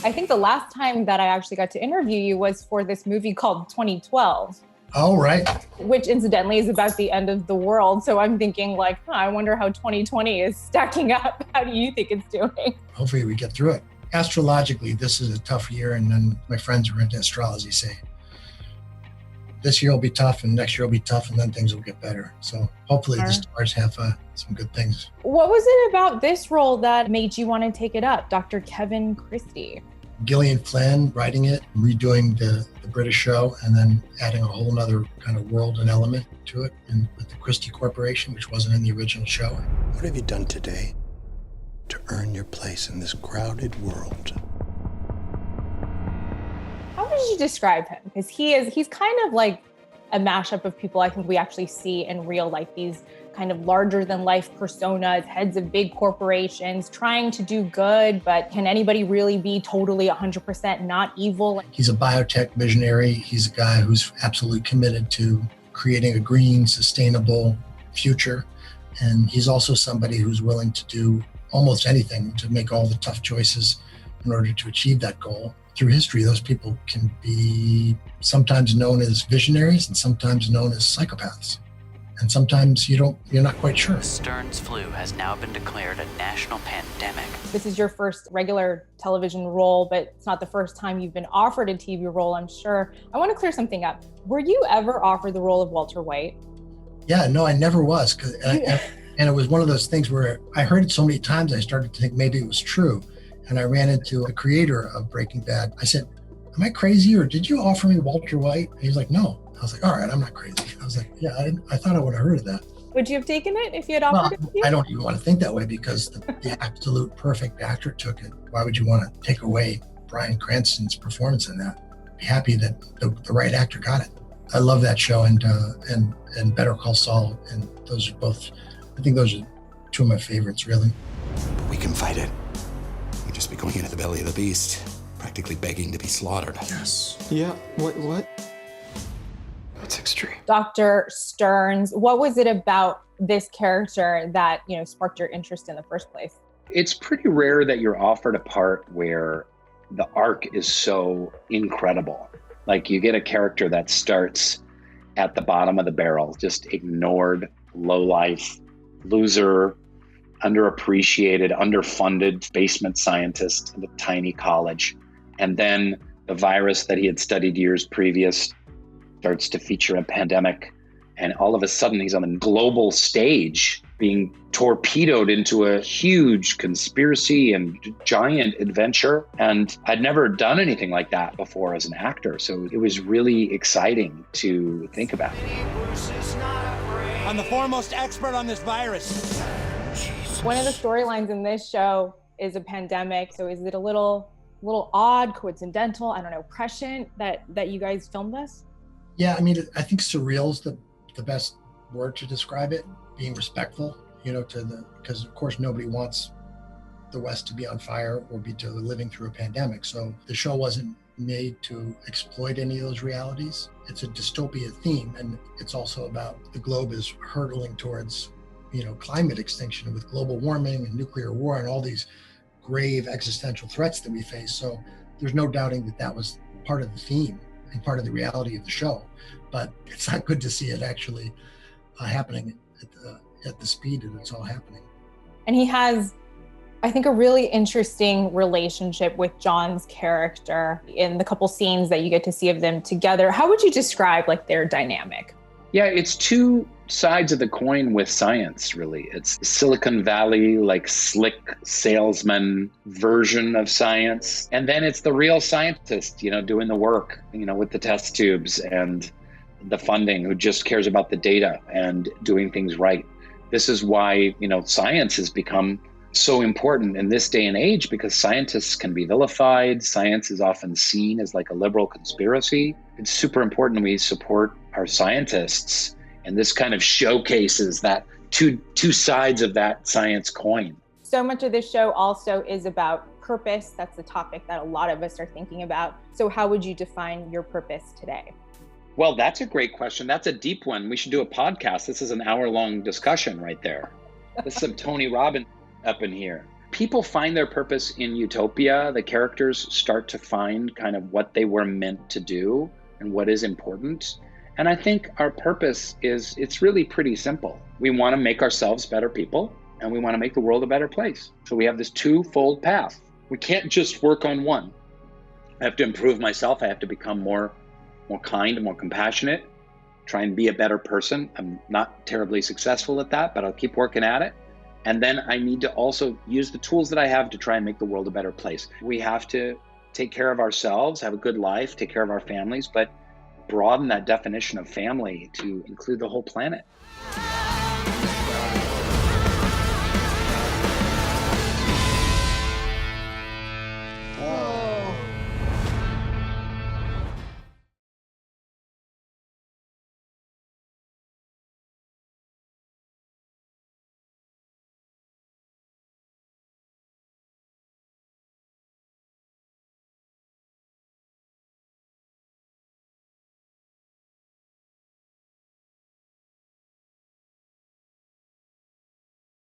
I think the last time that I actually got to interview you was for this movie called 2012. Oh, right. Which incidentally is about the end of the world. So I'm thinking like, I wonder how 2020 is stacking up. How do you think it's doing? Hopefully we get through it. Astrologically, this is a tough year. And then my friends who are into astrology say, this year will be tough and next year will be tough and then things will get better. So hopefully the stars have some good things. What was it about this role that made you want to take it up, Dr. Kevin Christie? Gillian Flynn writing it, redoing the British show, and then adding a whole nother kind of world and element to it, and with the Christie Corporation, which wasn't in the original show. What have you done today to earn your place in this crowded world? How would you describe him? Because he's kind of like a mashup of people I think we actually see in real life, these kind of larger than life personas, heads of big corporations, trying to do good, but can anybody really be totally 100% not evil? He's a biotech visionary. He's a guy who's absolutely committed to creating a green, sustainable future. And he's also somebody who's willing to do almost anything to make all the tough choices in order to achieve that goal. Through history, those people can be sometimes known as visionaries and sometimes known as psychopaths. And sometimes you're not quite sure. The Stearns flu has now been declared a national pandemic. This is your first regular television role, but it's not the first time you've been offered a TV role, I'm sure. I want to clear something up. Were you ever offered the role of Walter White? Yeah, no, I never was. And it was one of those things where I heard it so many times, I started to think maybe it was true. And I ran into the creator of Breaking Bad. I said, am I crazy or did you offer me Walter White? And he's like, no. I was like, all right, I'm not crazy. I was like, yeah, I thought I would have heard of that. Would you have taken it if you had offered it to you? I don't even want to think that way because the absolute perfect actor took it. Why would you want to take away Bryan Cranston's performance in that? Be happy that the right actor got it. I love that show and Better Call Saul. And those are both, I think those are two of my favorites, really. But we can fight it. We'd just be going into the belly of the beast, practically begging to be slaughtered. Yes. Yeah, what? That's extreme. Dr. Stearns, what was it about this character that, sparked your interest in the first place? It's pretty rare that you're offered a part where the arc is so incredible. Like you get a character that starts at the bottom of the barrel, just ignored, lowlife, loser, underappreciated, underfunded basement scientist at a tiny college. And then the virus that he had studied years previous starts to feature a pandemic. And all of a sudden he's on a global stage being torpedoed into a huge conspiracy and giant adventure. And I'd never done anything like that before as an actor. So it was really exciting to think about. I'm the foremost expert on this virus. One of the storylines in this show is a pandemic. So is it a little odd, coincidental, prescient that you guys filmed this? Yeah, I mean, I think surreal is the best word to describe it. Being respectful, because of course nobody wants the West to be on fire or be living through a pandemic. So the show wasn't made to exploit any of those realities. It's a dystopia theme, and it's also about the globe is hurtling towards, climate extinction with global warming and nuclear war and all these grave existential threats that we face. So there's no doubting that was part of the theme and part of the reality of the show, but it's not good to see it actually happening at the speed that it's all happening. And he has, I think, a really interesting relationship with John's character in the couple scenes that you get to see of them together. How would you describe their dynamic? Yeah, it's two sides of the coin with science, really. It's Silicon Valley, slick salesman version of science. And then it's the real scientist, doing the work, with the test tubes and the funding, who just cares about the data and doing things right. This is why, science has become so important in this day and age, because scientists can be vilified. Science is often seen as a liberal conspiracy. It's super important we support our scientists, and this kind of showcases that two sides of that science coin. So much of this show also is about purpose. That's the topic that a lot of us are thinking about. So how would you define your purpose today? Well, that's a great question. That's a deep one. We should do a podcast. This is an hour-long discussion right there. This is some Tony Robbins up in here. People find their purpose in utopia. The characters start to find kind of what they were meant to do and what is important. And I think our purpose it's really pretty simple. We want to make ourselves better people, and we want to make the world a better place. So we have this twofold path. We can't just work on one. I have to improve myself. I have to become more kind and more compassionate, try and be a better person. I'm not terribly successful at that, but I'll keep working at it. And then I need to also use the tools that I have to try and make the world a better place. We have to take care of ourselves, have a good life, take care of our families, but broaden that definition of family to include the whole planet. Oh.